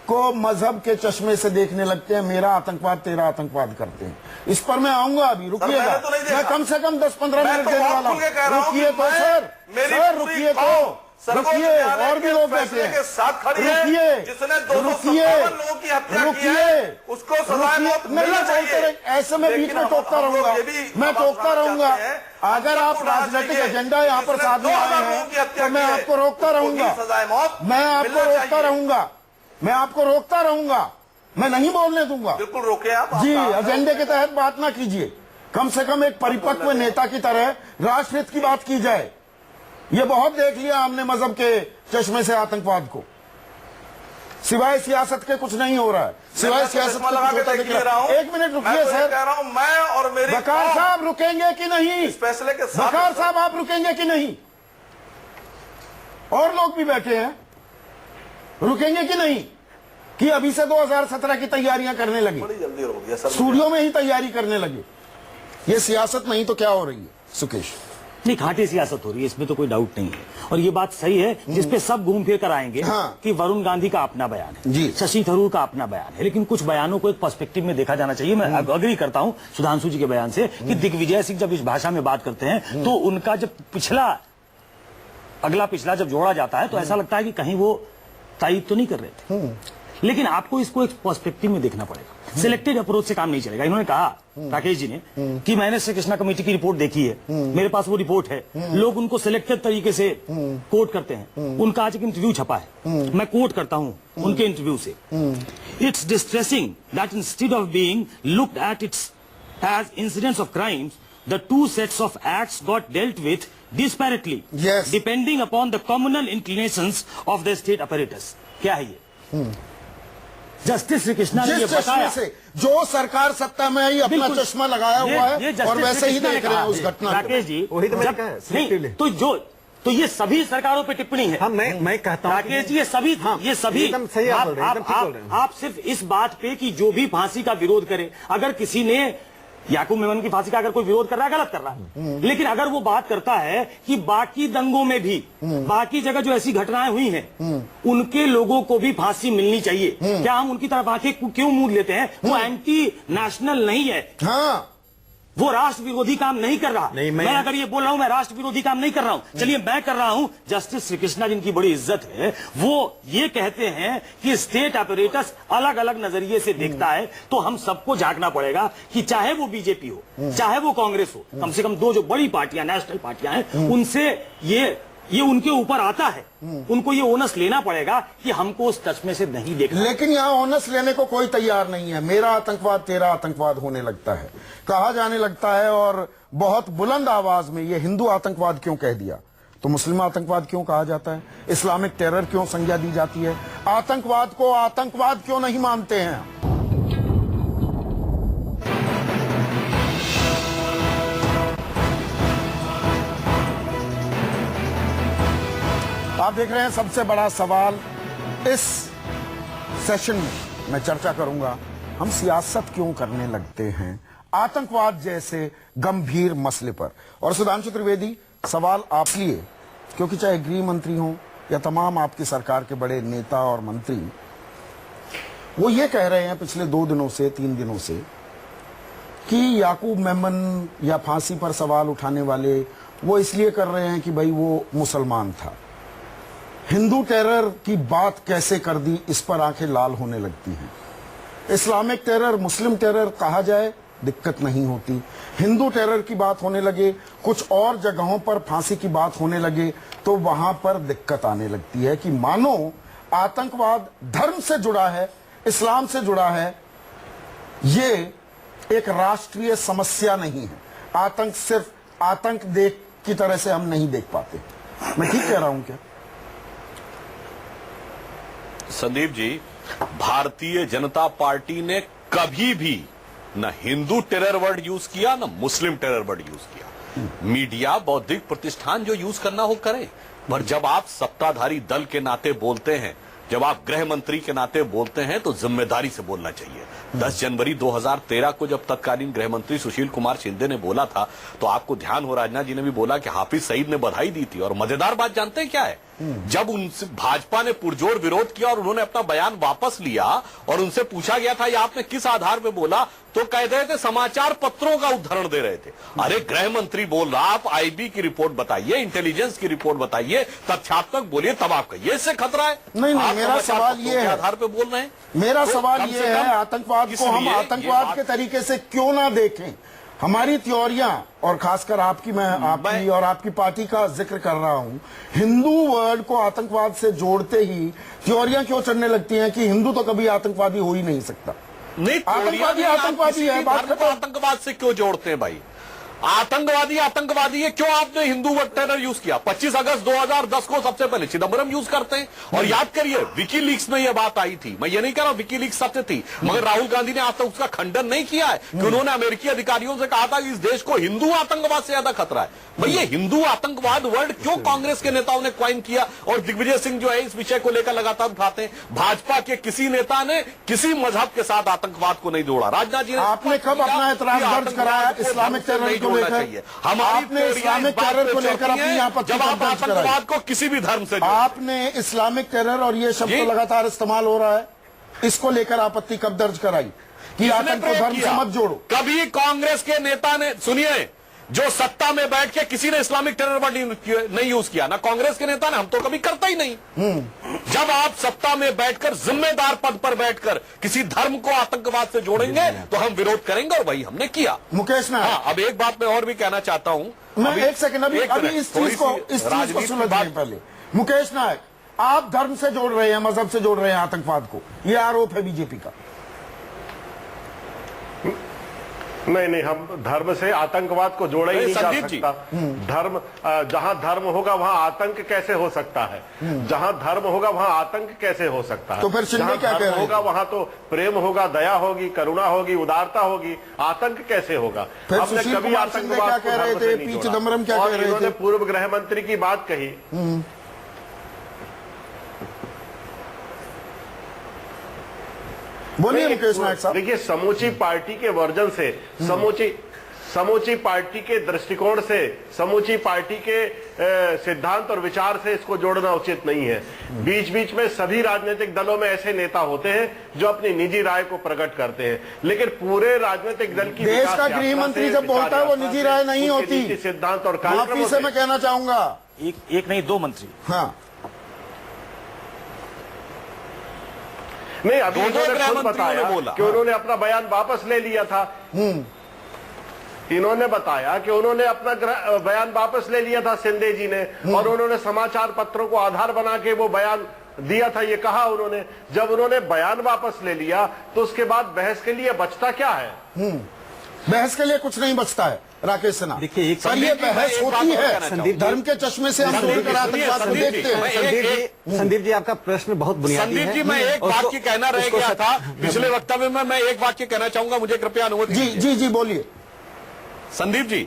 को मजहब के चश्मे से देखने लगते हैं। मेरा आतंकवाद, तेरा आतंकवाद करते हैं। इस पर मैं आऊंगा अभी, रुकिएगा। मैं कम से कम 10-15 मिनट देने वाला हूं। रुकिए तो सर, रुकिए तो, रुकिए, और भी लोग बैठे हैं। रुकिए, जिसने 257 लोगों की हत्या की है, उसको सजा मौत मिलना चाहिए। ऐसे में बीच में टोकता रहूंगा, मैं टोकता रहूंगा। अगर आप राजनीतिक एजेंडा यहाँ पर साधने आए हैं तो मैं आपको रोकता रहूंगा, मैं आपको रोकता रहूंगा, मैं आपको रोकता रहूंगा, मैं नहीं बोलने दूंगा। बिल्कुल रोके आप जी। एजेंडे के तहत बात ना कीजिए। कम से कम एक परिपक्व नेता की तरह राष्ट्रहित की बात की जाए। ये बहुत देख लिया हमने मजहब के चश्मे से आतंकवाद को। सिवाय सियासत के कुछ नहीं हो रहा है, सिवाय सियासत के कुछ होता दिख रहा है। 1 मिनट रुकिए सर। कह रहा हूं मैं और मेरी वकार साहब रुकेंगे कि नहीं? इस फैसले के साथ वकार साहब आप रुकेंगे कि नहीं? और लोग भी बैठे हैं, रुकेंगे कि नहीं? कि अभी से 2017 की तैयारियां करने लगी, बड़ी जल्दी हो गया सर, स्टूडियो में ही तैयारी करने लगे। ये सियासत नहीं तो क्या हो रही है सुकेश? नहीं, घाटी सियासत हो रही है, इसमें तो कोई डाउट नहीं है। और ये बात सही है जिसपे सब घूम फिर कर आएंगे। हाँ। कि वरुण गांधी का अपना बयान है जी, शशि थरूर का अपना बयान है, लेकिन कुछ बयानों को एक पर्सपेक्टिव में देखा जाना चाहिए। मैं अग्री करता हूं सुधांशु जी के बयान से कि दिग्विजय सिंह जब इस भाषा में बात करते हैं तो उनका जब अगला पिछला जब जोड़ा जाता है तो ऐसा लगता है कि कहीं वो तारीफ तो नहीं कर रहे थे। लेकिन आपको इसको एक पर्सपेक्टिव में देखना पड़ेगा। सिलेक्टेड अप्रोच से काम नहीं चलेगा। इन्होंने कहा, राकेश जी ने, कि मैंने श्री कृष्णा कमेटी की रिपोर्ट देखी है, मेरे पास वो रिपोर्ट है। लोग उनको सिलेक्टेड तरीके से कोट करते हैं। उनका आज एक इंटरव्यू छपा है, मैं कोट करता हूं उनके इंटरव्यू से। It's distressing that instead of being looked at its as incidents of crimes, the two sets of acts got dealt with disparately, yes, depending upon the communal inclinations of the state apparatus. क्या है ये? Justice Shri Krishna ने ये बताया से जो सरकार सत्ता में ही अपना चश्मा लगाया हुआ है और वैसे ही देख रहे हैं उस घटना को। राकेश जी, वही तो मैंने कहा है, नहीं तो ये सभी सरकारों पे टिप्पणी है। हाँ, मैं कहता हूं राकेश जी, ये सभी एकदम सही आप सिर्फ इस बात पे कि जो भी फांसी का विरोध करे, अगर किसी ने याकूब मेमन की फांसी का अगर कोई विरोध कर रहा है, गलत कर रहा है, लेकिन अगर वो बात करता है कि बाकी दंगों में भी, बाकी जगह जो ऐसी घटनाएं हुई हैं, उनके लोगों को भी फांसी मिलनी चाहिए, क्या हम उनकी तरफ आंखें क्यों मूंद लेते हैं? वो एंटी नेशनल नहीं है। हाँ, वो राष्ट्र विरोधी काम नहीं कर रहा। नहीं, मैं अगर ये बोल रहा हूं मैं राष्ट्र विरोधी काम नहीं कर रहा हूं, चलिए मैं कर रहा हूं। जस्टिस श्री कृष्णा जिनकी बड़ी इज्जत है, वो ये कहते हैं कि स्टेट अपरेटस अलग अलग नजरिए से देखता है। तो हम सबको जागना पड़ेगा कि चाहे वो बीजेपी हो, चाहे वो कांग्रेस हो, कम से कम दो जो बड़ी पार्टियां, नेशनल पार्टियां हैं, उनसे ये उनके ऊपर आता है। उनको ये ओनस लेना पड़ेगा कि हमको उस चश्मे से नहीं देखना। लेकिन यहाँ ओनस लेने को कोई तैयार नहीं है। मेरा आतंकवाद, तेरा आतंकवाद होने लगता है, कहा जाने लगता है, और बहुत बुलंद आवाज में ये हिंदू आतंकवाद क्यों कह दिया, तो मुस्लिम आतंकवाद क्यों कहा जाता है, इस्लामिक टेरर क्यों संज्ञा दी जाती है, आतंकवाद को आतंकवाद क्यों नहीं मानते हैं। आप देख रहे हैं सबसे बड़ा सवाल। इस सेशन में मैं चर्चा करूंगा, हम सियासत क्यों करने लगते हैं आतंकवाद जैसे गंभीर मसले पर। और सुधांशु त्रिवेदी, सवाल आप लिए, क्योंकि चाहे गृह मंत्री हो या तमाम आपकी सरकार के बड़े नेता और मंत्री, वो ये कह रहे हैं पिछले 2 दिनों से 3 दिनों से कि याकूब मेमन या फांसी पर सवाल उठाने वाले वो इसलिए कर रहे हैं कि भाई वो मुसलमान था। हिंदू टेरर की बात कैसे कर दी, इस पर आंखें लाल होने लगती हैं। इस्लामिक टेरर, मुस्लिम टेरर कहा जाए, दिक्कत नहीं होती। हिंदू टेरर की बात होने लगे, कुछ और जगहों पर फांसी की बात होने लगे, तो वहां पर दिक्कत आने लगती है कि मानो आतंकवाद धर्म से जुड़ा है, इस्लाम से जुड़ा है। ये एक राष्ट्रीय समस्या नहीं है। आतंक सिर्फ आतंक देख की तरह से हम नहीं देख पाते। मैं ठीक कह रहा हूं क्या? संदीप जी, भारतीय जनता पार्टी ने कभी भी न हिंदू टेरर वर्ड यूज किया, न मुस्लिम टेरर वर्ड यूज किया। मीडिया, बौद्धिक प्रतिष्ठान जो यूज करना हो करें, पर जब आप सत्ताधारी दल के नाते बोलते हैं, जब आप गृह मंत्री के नाते बोलते हैं, तो जिम्मेदारी से बोलना चाहिए। 10 जनवरी 2013 को जब तत्कालीन गृह मंत्री सुशील कुमार शिंदे ने बोला था, तो आपको ध्यान हो, राजनाथ जी ने भी बोला कि हाफिज सईद ने बधाई दी थी। और मजेदार बात जानते हैं क्या है? जब उनसे भाजपा ने पुरजोर विरोध किया और उन्होंने अपना बयान वापस लिया और उनसे पूछा गया था, ये आपने किस आधार पे बोला, तो कह रहे थे समाचार पत्रों का उदाहरण दे रहे थे। अरे गृह मंत्री बोल रहा, आप आईबी की रिपोर्ट बताइए, इंटेलिजेंस की रिपोर्ट बताइए, तथ्यात्मक बोलिए, तब आप कहिए इससे खतरा है। नहीं, मेरा सवाल ये है, आधार पे बोल रहे हैं। मेरा सवाल ये है, आतंकवाद को हम आतंकवाद के तरीके से क्यों ना देखें? हमारी त्योरियां, और खासकर आपकी, मैं आपकी और आपकी पार्टी का जिक्र कर रहा हूं, हिंदू वर्ड को आतंकवाद से जोड़ते ही त्योरियां क्यों चढ़ने लगती हैं कि हिंदू तो कभी आतंकवादी हो ही नहीं सकता? नहीं, आतंकवादी आतंकवादी है। आतंकवाद से क्यों जोड़ते हैं भाई? आतंकवादी है, क्यों आपने हिंदू वर्ड टेरर यूज किया? 25 अगस्त 2010 को सबसे पहले चिदम्बरम यूज करते हैं। और याद करिए, विकीलीक्स में यह बात आई थी। मैं ये नहीं कह रहा विकीलीक्स सत्य थी, मगर राहुल गांधी ने आज तक उसका खंडन नहीं किया है कि उन्होंने अमेरिकी अधिकारियों से कहा था कि इस देश को हिंदू आतंकवाद से ज्यादा खतरा है। भाई ये हिंदू आतंकवाद वर्ड क्यों कांग्रेस के नेताओं ने क्वाइन किया? और दिग्विजय सिंह जो है इस विषय को लेकर लगातार उठाते हैं। भाजपा के किसी नेता ने किसी मजहब के साथ आतंकवाद को नहीं जोड़ा। राजनाथ जी ने, आपने कब अपना एतराज दर्ज कराया इस्लामिक टेरर को लेकर? आपने इस्लामिक टेरर को लेकर अपनी यहाँ पर जब आप आतंकवाद को किसी भी धर्म से, आपने इस्लामिक टेरर और ये शब्द लगातार इस्तेमाल हो रहा है, इसको लेकर आपत्ति कब दर्ज कराई कि आतंक को धर्म से मत जोड़ो? कभी कांग्रेस के नेता ने, सुनिए, जो सत्ता में बैठ के किसी ने इस्लामिक टेरर वर्ड नहीं यूज किया, ना कांग्रेस के नेता ने, हम तो कभी करता ही नहीं। जब आप सत्ता में बैठकर, जिम्मेदार पद पर बैठकर किसी धर्म को आतंकवाद से जोड़ेंगे तो हम विरोध करेंगे, और वही हमने किया। मुकेश नायक, हाँ, अब एक बात मैं और भी कहना चाहता हूं। मैं एक सेकंड, अभी इस चीज को सुलझाइए पहले। मुकेश नायक, आप धर्म से जोड़ रहे हैं, मजहब से जोड़ रहे हैं आतंकवाद को, यह आरोप है बीजेपी का। नहीं, हम धर्म से आतंकवाद को जोड़ा ही नहीं जा सकता। धर्म, जहां धर्म होगा वहां आतंक कैसे हो सकता है? जहां धर्म होगा वहां आतंक कैसे हो सकता है? तो फिर शिंदे क्या कह रहे हैं? होगा वहां तो प्रेम होगा, दया होगी, करुणा होगी, उदारता होगी। आतंक कैसे होगा? हमने कभी आतंकवाद क्या कह रहे थे? पी चिदम्बरम क्या कह रहे थे? पूर्व गृह मंत्री की बात कही। बोलिए मुकेश नायक साहब। देखिए, समूची पार्टी के वर्जन से, समूची पार्टी के दृष्टिकोण से, समूची पार्टी के सिद्धांत और विचार से इसको जोड़ना उचित नहीं है। बीच बीच में सभी राजनीतिक दलों में ऐसे नेता होते हैं जो अपनी निजी राय को प्रकट करते हैं, लेकिन पूरे राजनीतिक दल की देश का गृह मंत्री जब बोलता है वो निजी राय नहीं होती। सिद्धांत और माफी से मैं कहना चाहूंगा, एक नहीं 2 मंत्री। हाँ, नहीं, अभी उन्होंने खुद बताया कि उन्होंने अपना बयान वापस ले लिया था। इन्होंने बताया कि उन्होंने अपना बयान वापस ले लिया था, शिंदे जी ने, और उन्होंने समाचार पत्रों को आधार बना के वो बयान दिया था। ये कहा उन्होंने, जब उन्होंने बयान वापस ले लिया तो उसके बाद बहस के लिए बचता क्या है? बहस के लिए कुछ नहीं बचता है राकेश सिन्हा। देखिए, एक सर, ये बहस होती है, धर्म के चश्मे से हम जोड़कर आतंकवाद को देखते हैं। संदीप जी, आपका प्रश्न बहुत बुनियादी है। संदीप जी, मैं एक वाक्य कहना रह गया था पिछले वक्तव्य में, मैं एक वाक्य कहना चाहूंगा, मुझे कृपया अनुमति। जी, बोलिए। संदीप जी,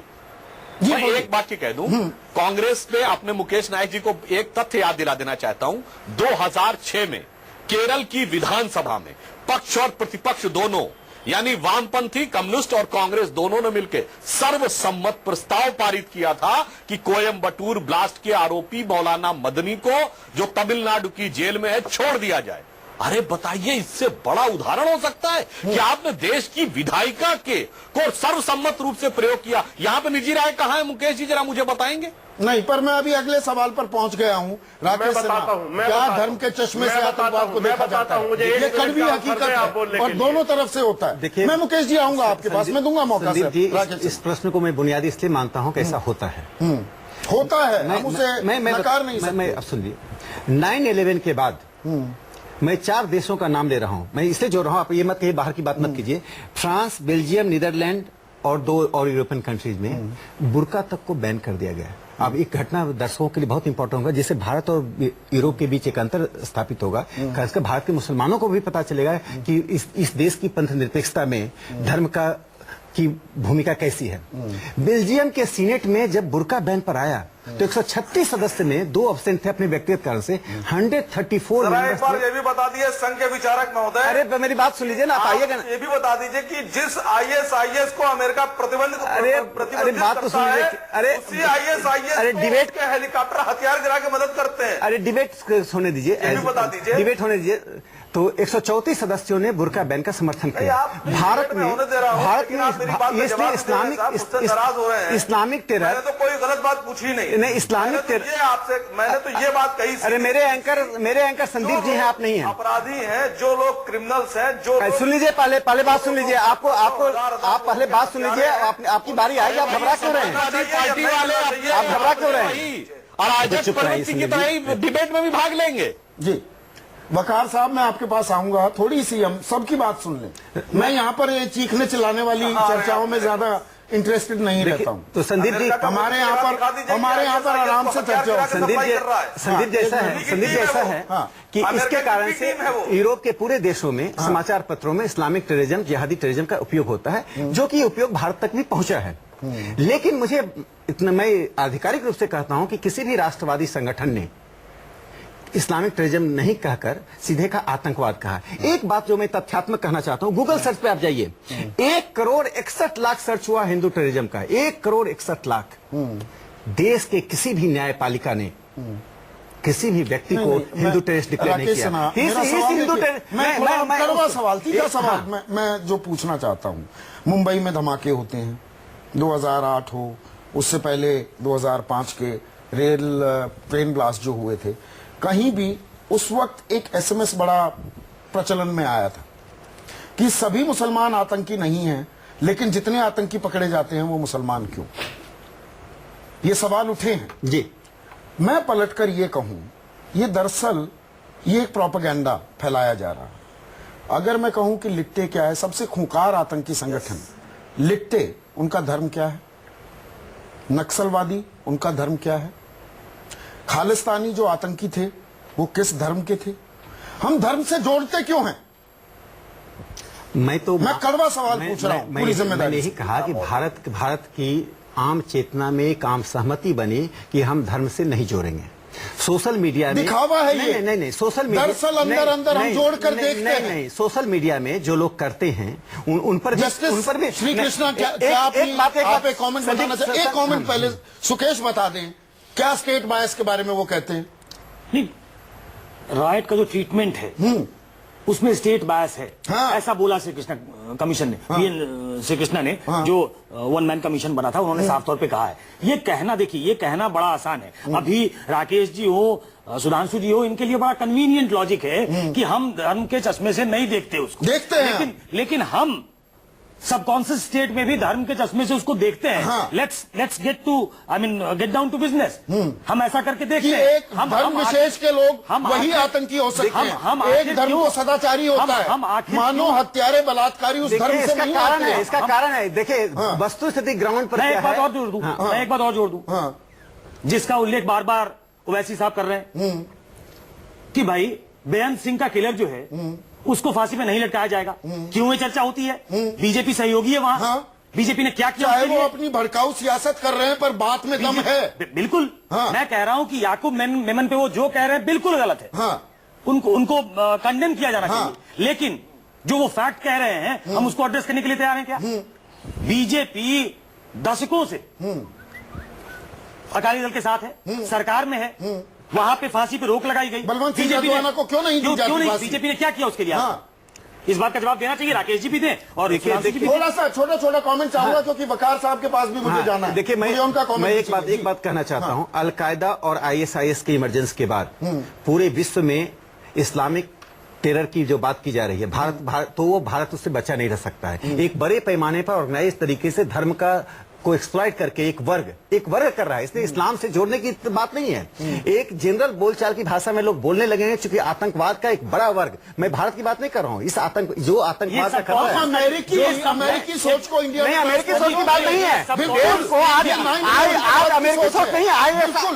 मैं एक वाक्य कह दूं, कांग्रेस पे अपने मुकेश नायक जी को एक तथ्य याद दिला देना चाहता हूं। 2006 में केरल की विधानसभा में पक्ष और प्रतिपक्ष दोनों, यानी वामपंथी, कम्युनिस्ट और कांग्रेस दोनों ने मिलकर सर्वसम्मत प्रस्ताव पारित किया था कि कोयंबटूर ब्लास्ट के आरोपी मौलाना मदनी को, जो तमिलनाडु की जेल में है, छोड़ दिया जाए। अरे बताइए, इससे बड़ा उदाहरण हो सकता है कि आपने देश की विधायिका को सर्वसम्मत रूप से प्रयोग किया। यहां पे निजी राय कहां है मुकेश जी, जरा मुझे बताएंगे। नहीं, पर मैं अभी अगले सवाल पर पहुंच गया हूं। राकेश सिन्हा, क्या धर्म के चश्मे से आतंकवाद को देखा जाता है? ये कड़वी हकीकत है और दोनों तरफ से होता है। देखिए, मैं मुकेश जी आऊंगा आपके पास, मैं दूंगा मौका। इस प्रश्न को मैं बुनियादी इसलिए मानता हूं कि ऐसा होता है। होता है, हम उसे नकार नहीं सकते। मैं अब सुनिए, 9/11 के बाद मैं 4 देशों का नाम ले रहा हूं। मैं इसलिए जोड़ रहा हूं, आप ये मत कहिए, बाहर की बात मत कीजिए। फ्रांस, बेल्जियम, नीदरलैंड और 2 और यूरोपियन कंट्रीज में बुर्का तक को बैन कर दिया गया है। अब एक घटना दर्शकों के लिए बहुत इंपॉर्टेंट होगा, जिससे भारत और यूरोप के बीच एक अंतर स्थापित होगा। खासकर भारत के मुसलमानों को भी पता चलेगा कि इस देश की पंथ निरपेक्षता में धर्म की भूमिका कैसी है। बेल्जियम के सीनेट में जब बुर्का बैन पर आया तो 136 सदस्य में 2 अब्सेंट थे अपने व्यक्तिगत कारण से। 134 एक बार ये भी बता दीजिए, संघ के विचारक महोदय, अरे मेरी बात सुन लीजिए ना, आप आइएगा ना। ये भी बता दीजिए कि जिस ISIS को अमेरिका प्रतिबंधित बात तो सुन लीजिए। अरे उसी ISIS अरे डिबेट के हेलीकॉप्टर हथियार गिरा के मदद करते हैं। अरे डिबेट होने दीजिए, बता दीजिए, डिबेट होने दीजिए। तो 134 सदस्यों ने बुर्का बैन का समर्थन किया। भारत में इस्लामिक टेरर, मैंने तो कोई गलत बात पूछी नहीं। इस्लामिक टेरर मैंने तो ये बात कही। अरे मेरे एंकर संदीप जी हैं, आप नहीं हैं। अपराधी हैं जो लोग, क्रिमिनल्स हैं जो। सुन लीजिए, पहले बात सुन लीजिए। आप पहले बात सुन लीजिए। आपकी बारी आएगी, आप घबरा क्यों रहे हैं? पार्टी वाले आप घबरा क्यों रहे हैं? और आज प्रवृत्ति की तरह डिबेट में भी भाग लेंगे। जी वकार साहब, मैं आपके पास आऊंगा, थोड़ी सी हम सबकी बात सुन लें। मैं यहाँ पर ये चीखने चिल्लाने वाली चर्चाओं में ज्यादा इंटरेस्टेड नहीं रहता हूँ। तो संदीप जी, हमारे यहाँ पर आराम से चर्चा हो। संदीप जी ऐसा है कि इसके कारण से यूरोप के पूरे देशों में समाचार पत्रों में इस्लामिक टेररिज्म, जिहादी टेररिज्म का उपयोग होता है, जो कि उपयोग भारत तक भी पहुंचा है। लेकिन मुझे इतना, मैं आधिकारिक रूप से कहता हूं कि किसी भी राष्ट्रवादी संगठन ने इस्लामिक टेररिज्म नहीं कहकर सीधे का आतंकवाद कहा। एक बात जो मैं तथ्यात्मक कहना चाहता हूं, गूगल सर्च पे आप जाइए, 1,61,00,000 सर्च हुआ हिंदू टेररिज्म का। 1,61,00,000। देश के किसी भी न्यायपालिका ने किसी भी व्यक्ति को हिंदू टेररिस्ट डिक्लेयर नहीं किया। तीसरा सवाल मैं जो पूछना चाहता हूं, मुंबई में धमाके होते हैं, 2008 हो, उससे पहले 2005 के ट्रेन ब्लास्ट जो हुए थे, कहीं भी उस वक्त एक SMS बड़ा प्रचलन में आया था कि सभी मुसलमान आतंकी नहीं हैं, लेकिन जितने आतंकी पकड़े जाते हैं वो मुसलमान क्यों? ये सवाल उठे हैं जी। मैं पलटकर ये कहूं, ये दरअसल ये एक प्रोपेगेंडा फैलाया जा रहा है। अगर मैं कहूं कि लिट्टे क्या है, सबसे खूंखार आतंकी संगठन लिट्टे, उनका धर्म क्या है? नक्सलवादी, उनका धर्म क्या है? खालिस्तानी जो आतंकी थे वो किस धर्म के थे? हम धर्म से जोड़ते क्यों हैं? मैं कड़वा सवाल पूछ रहा हूं पूरी जिम्मेदारी। मैंने यही कहा कि भारत की आम चेतना में एक आम सहमति बनी कि हम धर्म से नहीं जोड़ेंगे। सोशल मीडिया में दिखावा है ये। नहीं, सोशल मीडिया दरअसल अंदर हम जोड़कर देखते हैं। नहीं, सोशल मीडिया में जो लोग करते हैं उन पर भी श्री कृष्णा, क्या आप एक कमेंट बताना चाहिए? एक कमेंट पहले सुकेश बता दें, क्या स्टेट बायस के बारे में वो कहते हैं? नहीं, राइट का जो ट्रीटमेंट है उसमें स्टेट बायस है। हाँ। ऐसा बोला श्री कृष्णा कमीशन ने। हाँ। श्री कृष्णा ने जो 1 मैन कमीशन बना था, उन्होंने साफ तौर पे कहा है। ये कहना, देखिए, ये कहना बड़ा आसान है। अभी राकेश जी हो, सुधांशु जी हो, इनके लिए बड़ा कन्वीनियंट लॉजिक है कि हम धर्म के चश्मे से नहीं देखते उसको, देखते हैं, लेकिन हम सबकॉन्शियस स्टेट में भी धर्म के चश्मे से उसको देखते हैं। हाँ। Let's get down to business. हम ऐसा करके देखते हैं। एक धर्म विशेष के लोग वही आतंकी हो सकते हैं। एक धर्म को सदाचारी होता है, मानो हत्यारे बलात्कारी उस धर्म से नहीं आते हैं। इसका कारण है, देखिए, वस्तुस्थिति ग्राउंड पर। मैं एक बात और जोड़ दूं, जिसका उल्लेख बार बार ओवैसी साहब कर रहे हैं कि भाई बेअंत सिंह का किलर जो है उसको फांसी पे नहीं लटकाया जाएगा। क्यों ये चर्चा होती है? बीजेपी सहयोगी है वहां। बीजेपी ने क्या किया चाहे उसके वो लिए? अपनी भड़काऊ सियासत कर रहे हैं पर बात में दम है। बिल्कुल। हाँ। मैं कह रहा हूं कि याकूब मेमन पे वो जो कह रहे हैं बिल्कुल गलत है। हाँ। उनको कंडेम किया जाना हाँ। चाहिए, लेकिन जो वो फैक्ट कह रहे हैं हम उसको एड्रेस करने के लिए तैयार हैं क्या? बीजेपी दशकों से अकाली दल के साथ है, सरकार में है, वहां पे फांसी पे रोक लगाई गई। बलवंत सिंह जादवाना को क्यों नहीं दी जाती फांसी? बीजेपी ने क्या किया उसके लिए? हाँ। इस बात का जवाब देना चाहिए। राकेश जी भी दें और थोड़ा सा छोटा कमेंट चाहूंगा क्योंकि वकार साहब के पास भी मुझे जाना है। देखिए, मुझे उनका comment मैं चाहिए। एक बात कहना चाहता हूं। अलकायदा और आईएसआईएस के इमरजेंस के बाद पूरे विश्व में इस्लामिक टेरर की जो बात की जा रही है, भारत तो वो भारत उससे बचा नहीं रह सकता है। एक बड़े पैमाने पर ऑर्गेनाइज तरीके से धर्म का को एक्सप्लॉइट करके एक वर्ग कर रहा है। इसलिए इस्लाम से जोड़ने की बात नहीं है। एक जनरल बोलचाल की भाषा में लोग बोलने लगे हैं, चूंकि आतंकवाद का एक बड़ा वर्ग, मैं भारत की बात नहीं कर रहा हूं, इस जो आतंकवाद का कर रहा है, अमेरिकी सोच को इंडिया नहीं, अमेरिकी सोच की बात नहीं है। आज अमेरिकी सोच नहीं है,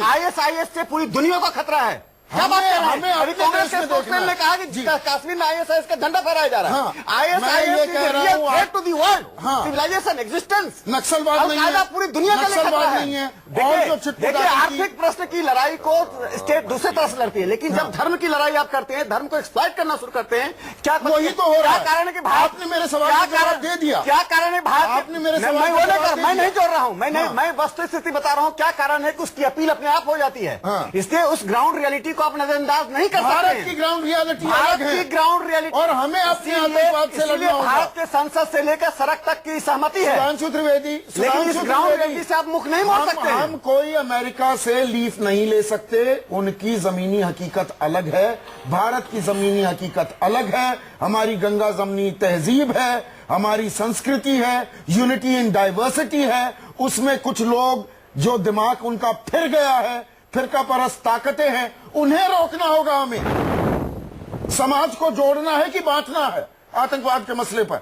आईएसआईएस से पूरी दुनिया को खतरा है। क्या बात कर रहे हैं? अभी कांग्रेस के स्पोक्समैन ने कहा कि कश्मीर में आईएसआईएस का झंडा फहराया जा रहा है। ISIS is a real threat to the world civilization existence. नक्सलवाद नहीं है, पूरी दुनिया का खतरा नहीं है। देखिए, आर्थिक प्रश्न की लड़ाई को स्टेट दूसरे तरह से लड़ती है, लेकिन जब धर्म की लड़ाई आप करते हैं, धर्म को एक्सप्लॉइट करना शुरू करते हैं, क्या वही तो हो रहा है? क्या कारण है कि भारत आपने मेरे सवाल का जवाब दे दिया। क्या कारण है भारत? आपने मेरे सवाल का जवाब मैं नहीं जोड़ रहा हूं, मैं वस्तु स्थिति बता रहा हूं। क्या कारण है कि उसकी अपील अपने आप हो जाती है? इसलिए उस ग्राउंड रियलिटी को आप नजरअंदाज नहीं कर सकते। भारत की ग्राउंड रियलिटी अलग है, ग्राउंड रियलिटी, और हमें अपने आतंकवाद से लड़ना होगा। भारत के संसद से लेकर सड़क तक की सहमति है। सुधांशु त्रिवेदी, लेकिन इस ग्राउंड रियलिटी से आप मुख नहीं मोड़ सकते। हम कोई अमेरिका से लीफ नहीं ले सकते। उनकी जमीनी हकीकत अलग है, भारत की जमीनी हकीकत अलग है। हमारी गंगा जमनी तहजीब है, हमारी संस्कृति है, यूनिटी इन डाइवर्सिटी है। उसमें कुछ लोग जो दिमाग उनका फिर गया है, फिरका परस्त ताकतें हैं, उन्हें रोकना होगा। हमें समाज को जोड़ना है कि बांटना है आतंकवाद के मसले पर?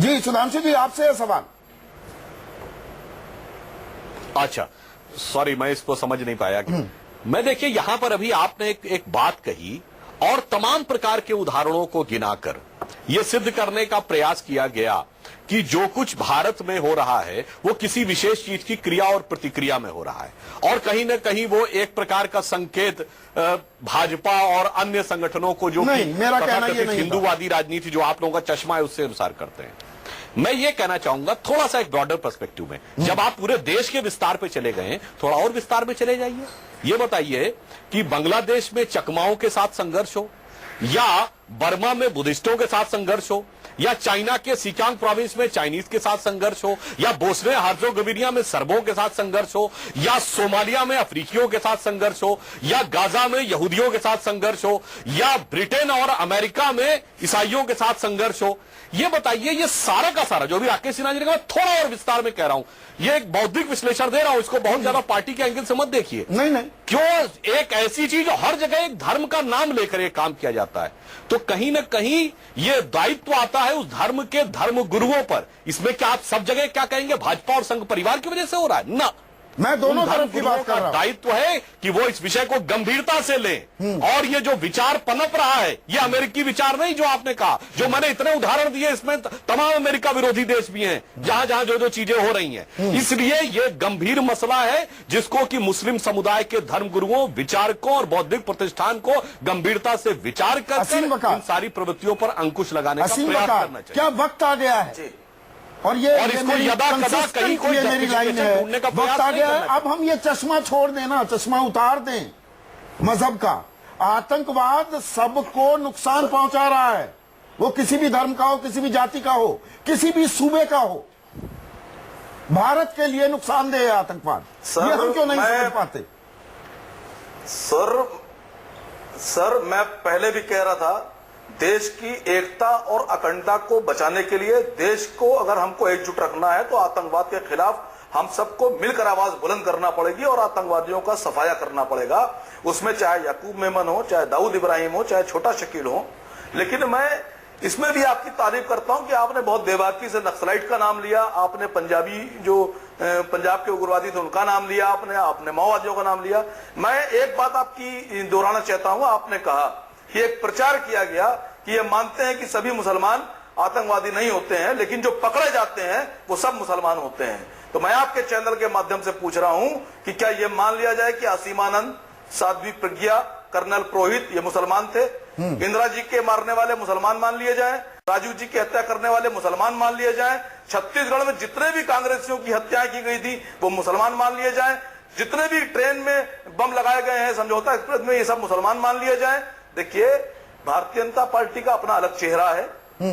जी सुधांशु जी, आपसे है सवाल। अच्छा, सॉरी, मैं इसको समझ नहीं पाया कि मैं, देखिए, यहां पर अभी आपने एक बात कही और तमाम प्रकार के उदाहरणों को गिनाकर यह सिद्ध करने का प्रयास किया गया कि जो कुछ भारत में हो रहा है वो किसी विशेष चीज की क्रिया और प्रतिक्रिया में हो रहा है, और कहीं न कहीं वो एक प्रकार का संकेत भाजपा और अन्य संगठनों को, जो नहीं, मेरा कहना ये नहीं, हिंदूवादी राजनीति जो आप लोगों का चश्मा है उससे अनुसार करते हैं। मैं ये कहना चाहूंगा थोड़ा सा एक ब्रॉडर पर्सपेक्टिव में, जब आप पूरे देश के विस्तार पे चले गए, थोड़ा और विस्तार में चले जाइए। ये बताइए कि बांग्लादेश में चकमाओं के साथ संघर्ष हो, या बर्मा में बुद्धिस्टों के साथ संघर्ष हो, या चाइना के सिकियांग प्रोविंस में चाइनीज के साथ संघर्ष हो, या बोस्निया हर्जोगोविना में सर्बों के साथ संघर्ष हो, या सोमालिया में अफ्रीकियों के साथ संघर्ष हो, या गाजा में यहूदियों के साथ संघर्ष हो, या ब्रिटेन और अमेरिका में ईसाइयों के साथ संघर्ष हो, ये बताइए, ये सारा का सारा जो भी राकेश सिन्हा जी ने कहा, थोड़ा और विस्तार में कह रहा हूं, ये एक बौद्धिक विश्लेषण दे रहा हूं, इसको बहुत ज्यादा पार्टी के एंगल से मत देखिए। नहीं, क्यों एक ऐसी चीज हर जगह एक धर्म का नाम लेकर ये काम किया जाता है, तो कहीं ना कहीं ये दायित्व आता है उस धर्म के धर्म गुरुओं पर। इसमें क्या आप सब जगह क्या कहेंगे भाजपा और संघ परिवार की वजह से हो रहा है? ना, मैं दोनों तरफ की बात कर रहा हूं। दायित्व है कि वो इस विषय को गंभीरता से लें, और ये जो विचार पनप रहा है ये अमेरिकी विचार नहीं, जो आपने कहा, जो मैंने इतने उदाहरण दिए, इसमें तमाम अमेरिका विरोधी देश भी हैं जहां जहां जो चीजें हो रही हैं। इसलिए ये गंभीर मसला है जिसको कि मुस्लिम समुदाय के धर्मगुरुओं, विचारकों और बौद्धिक प्रतिष्ठान को गंभीरता से विचार कर इन सारी प्रवृत्तियों पर अंकुश लगाने का प्रयास करना चाहिए। क्या वक्त आ गया है? और इसको यदा कहीं कोई मेरी लाइन है, वक्त आ गया है। अब हम ये चश्मा छोड़ देना, चश्मा उतार दें मजहब का। आतंकवाद सबको नुकसान पहुंचा रहा है, वो किसी भी धर्म का हो, किसी भी जाति का हो, किसी भी सूबे का हो। भारत के लिए नुकसानदेह है आतंकवाद। ये हम क्यों नहीं समझ पाते? सर मैं पहले भी कह रहा था, देश की एकता और अखंडता को बचाने के लिए देश को अगर हमको एकजुट रखना है तो आतंकवाद के खिलाफ हम सबको मिलकर आवाज बुलंद करना पड़ेगी और आतंकवादियों का सफाया करना पड़ेगा। उसमें चाहे याकूब मेमन हो, चाहे दाऊद इब्राहिम हो, चाहे छोटा शकील हो। लेकिन मैं इसमें भी आपकी तारीफ करता हूं कि आपने बहुत बेबाकी से नक्सलाइट का नाम लिया, आपने पंजाबी जो पंजाब के उग्रवादी थे उनका नाम लिया, आपने माओवादियों का नाम लिया। मैं एक बात आपकी दोहराना चाहता हूं, आपने कहा कि एक प्रचार किया गया कि ये मानते हैं कि सभी मुसलमान आतंकवादी नहीं होते हैं, लेकिन जो पकड़े जाते हैं वो सब मुसलमान होते हैं। तो मैं आपके चैनल के माध्यम से पूछ रहा हूं कि क्या यह मान लिया जाए कि असीमानंद, साध्वी प्रज्ञा, कर्नल पुरोहित ये मुसलमान थे? इंदिरा जी के मारने वाले मुसलमान मान लिए जाएं, राजीव जी की हत्या करने वाले मुसलमान मान लिए जाएं, छत्तीसगढ़ में जितने भी कांग्रेसियों की हत्याएं की गई थी वो मुसलमान मान लिए जाएं, जितने भी ट्रेन में बम लगाए गए हैं समझौता एक्सप्रेस में ये सब मुसलमान मान लिए जाएं। देखिए, भारतीय जनता पार्टी का अपना अलग चेहरा है।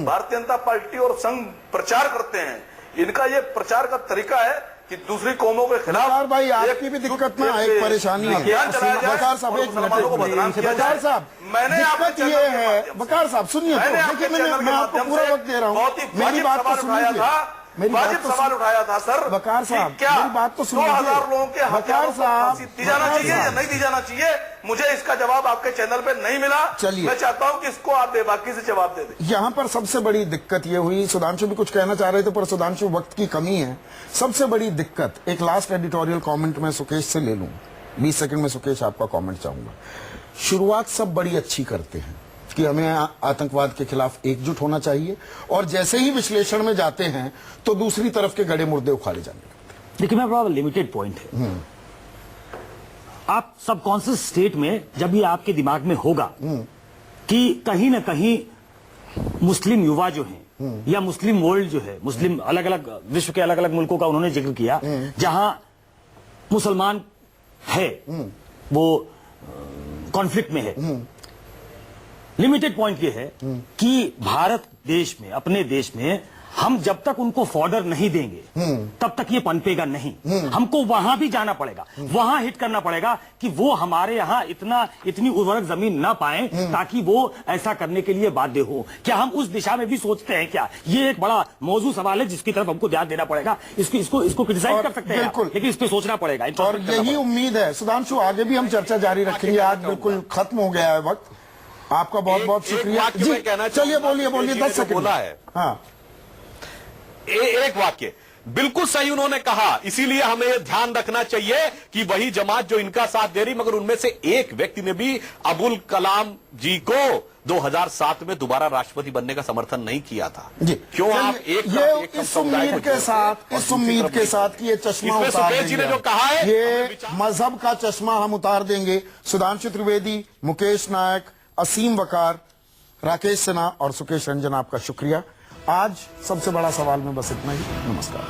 भारतीय जनता पार्टी और संघ प्रचार करते हैं, इनका ये प्रचार का तरीका है कि दूसरी कौमों के खिलाफ भाई आपकी भी दिक्कत में एक परेशानी है। बकार साहब एक मिनट, बकार साहब दिक्कत ये है, बकार साहब सुनिए, देखिए मैं आपको पूरा वक्त दे रहा हूँ, मेरी बात तो सुनिए, मेरी बात तो सवाल उठाया था सर। बकार साहब क्या मेरी बात तो सुनिए, 2000 लोगों के बकार साहब दी जाना चाहिए या नहीं दी जाना चाहिए? मुझे इसका जवाब आपके चैनल पे नहीं मिला। चलिए, मैं चाहता हूं कि इसको आप बेबाकी से जवाब दे दें। यहाँ पर सबसे बड़ी दिक्कत ये हुई, सुधांशु भी कुछ कहना चाह रहे थे पर सुधांशु वक्त की कमी है। सबसे बड़ी दिक्कत, एक लास्ट एडिटोरियल कमेंट में सुकेश से ले लूं, 20 सेकंड में सुकेश आपका कमेंट चाहूंगा। शुरुआत सब बड़ी अच्छी करते हैं कि हमें आतंकवाद के खिलाफ एकजुट होना चाहिए, और जैसे ही विश्लेषण में जाते हैं तो दूसरी तरफ के गड़े मुर्दे उखाड़े जाने लगते हैं। देखिए, मैं बड़ा लिमिटेड पॉइंट है। आप सबकॉन्शियस स्टेट में जब ये आपके दिमाग में होगा कि कहीं ना कहीं मुस्लिम युवा जो हैं या मुस्लिम वर्ल्ड जो है, मुस्लिम अलग अलग विश्व के अलग अलग मुल्कों का उन्होंने जिक्र किया जहां मुसलमान है, वो कॉन्फ्लिक्ट में है। लिमिटेड पॉइंट ये है कि भारत देश में, अपने देश में, हम जब तक उनको फॉर्डर नहीं देंगे तब तक ये पनपेगा नहीं। हमको वहां भी जाना पड़ेगा, वहां हिट करना पड़ेगा कि वो हमारे यहाँ इतनी उर्वरक जमीन ना पाए ताकि वो ऐसा करने के लिए बाध्य हो। क्या हम उस दिशा में भी सोचते हैं क्या? ये एक बड़ा मौजूद सवाल है जिसकी तरफ हमको ध्यान देना पड़ेगा। इसको क्रिटिसाइज कर सकते हैं लेकिन इस पर सोचना पड़ेगा। और यही उम्मीद है सुधांशु, आगे भी हम चर्चा जारी रखेंगे। आज बिल्कुल खत्म हो गया है वक्त। आपका बहुत बहुत शुक्रिया जी। चलिए बोलिए 10 सेकंड बोला है। हाँ, एक वाक्य बिल्कुल सही उन्होंने कहा। इसीलिए हमें यह ध्यान रखना चाहिए कि वही जमात जो इनका साथ दे रही, मगर उनमें से एक व्यक्ति ने भी अबुल कलाम जी को 2007 में दोबारा राष्ट्रपति बनने का समर्थन नहीं किया था। जी, क्यों आप इस उम्मीद के साथ कि ये चश्मा उतार देंगे, ने जो कहा है, ये मजहब का चश्मा हम उतार देंगे। सुधांशु त्रिवेदी, मुकेश नायक, असीम वकार, राकेश सिन्हा और सुकेश रंजन, आपका शुक्रिया। आज सबसे बड़ा सवाल में बस इतना ही। नमस्कार।